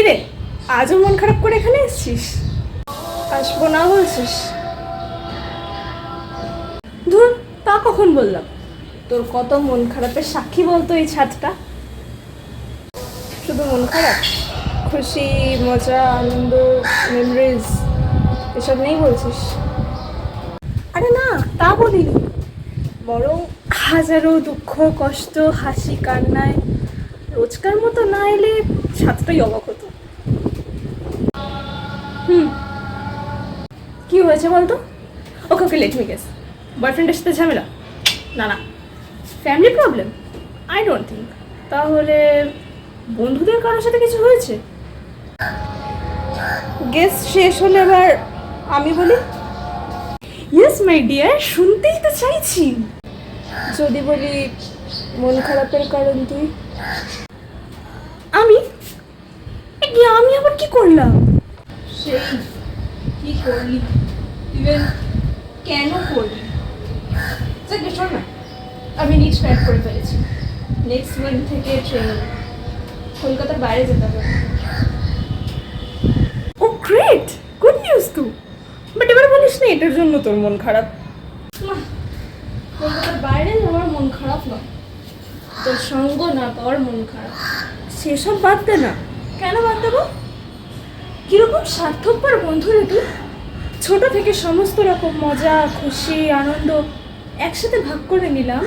কিরে, আজও মন খারাপ করে এখানে এসেছিস? আসবো না বলছিস? ধুর, তা কখন বললাম? তোর কত মন খারাপের সাক্ষী বলতো এই ছাদটা। শুধু মন খারাপ, খুশি, মজা, আনন্দ, মেমোরিজ এসব নেই বলছিস? আরে না, তা বলিনি, বরং হাজারো দুঃখ, কষ্ট, হাসি, কান্নায় রোজকার মতো না এলে ছাদটাই অবাক হতো। কি হয়েছে বলতো? ওকে ওকে, লেট মি গেস। বয়ফ্রেন্ডের সাথে ঝামেলা? না না, family problem? I don't think. তাহলে বন্ধুদের কারোর সাথে কিছু হয়েছে? গেস শেষ হলে এবার আমি বলি। ইয়েস মাই ডিয়ার, শুনতেই তো চাইছি। যদি বলি মন খারাপের কারণ তুই। আমি? আমি আবার কি করলাম? সেই কি করলি, ইভেন কেন করলি? শোন না, আমি নিজ প্যাক করে ফেলেছি। নেক্সট মান্থ থেকে ট্রেনিং, কলকাতার বাইরে যেতে হবে। ও গ্রেট, গুড নিউজ তো। বাট এবার বলিস না এটার জন্য তোর মন খারাপ। না, কলকাতার বাইরে আমার মন খারাপ নয়, তোর সঙ্গ না পাওয়ার মন খারাপ। সেসব বাদ দে না। কেন বাদ দেবো? কিরকম স্বার্থপর বন্ধু রে তুই। ছোট থেকে সমস্ত রকম মজা, খুশি, আনন্দ একসাথে ভাগ করে নিলাম,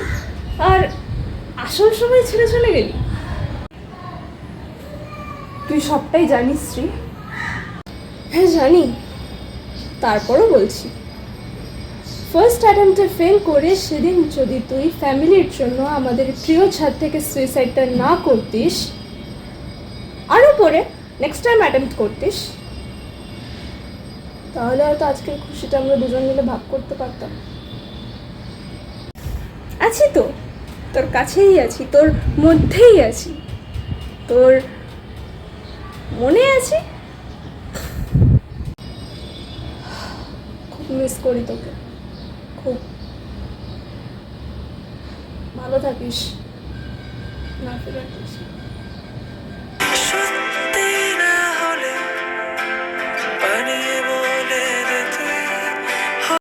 আর আসল সময় ছেড়ে চলে গেলি। তুই সবটাই জানিস শ্রী। হ্যাঁ জানি, তারপরও বলছি, ফার্স্ট অ্যাটেম্পটে ফেল করে সেদিন যদি তুই ফ্যামিলির জন্য আমাদের প্রিয় ছাদ থেকে সুইসাইডটা না করতিস, আরও পরে নেক্সট টাইম অ্যাটেম্প্ট করতিস, তাহলে হয়তো আজকের খুশিটা আমরা দুজন মিলে ভাগ করতে পারতাম। আছি তো, তোর কাছেই আছি, তোর মধ্যেই আছি, তোর মনে আছি। খুব মিস করি তোকে, খুব। ভালো থাকিস, না ফিরে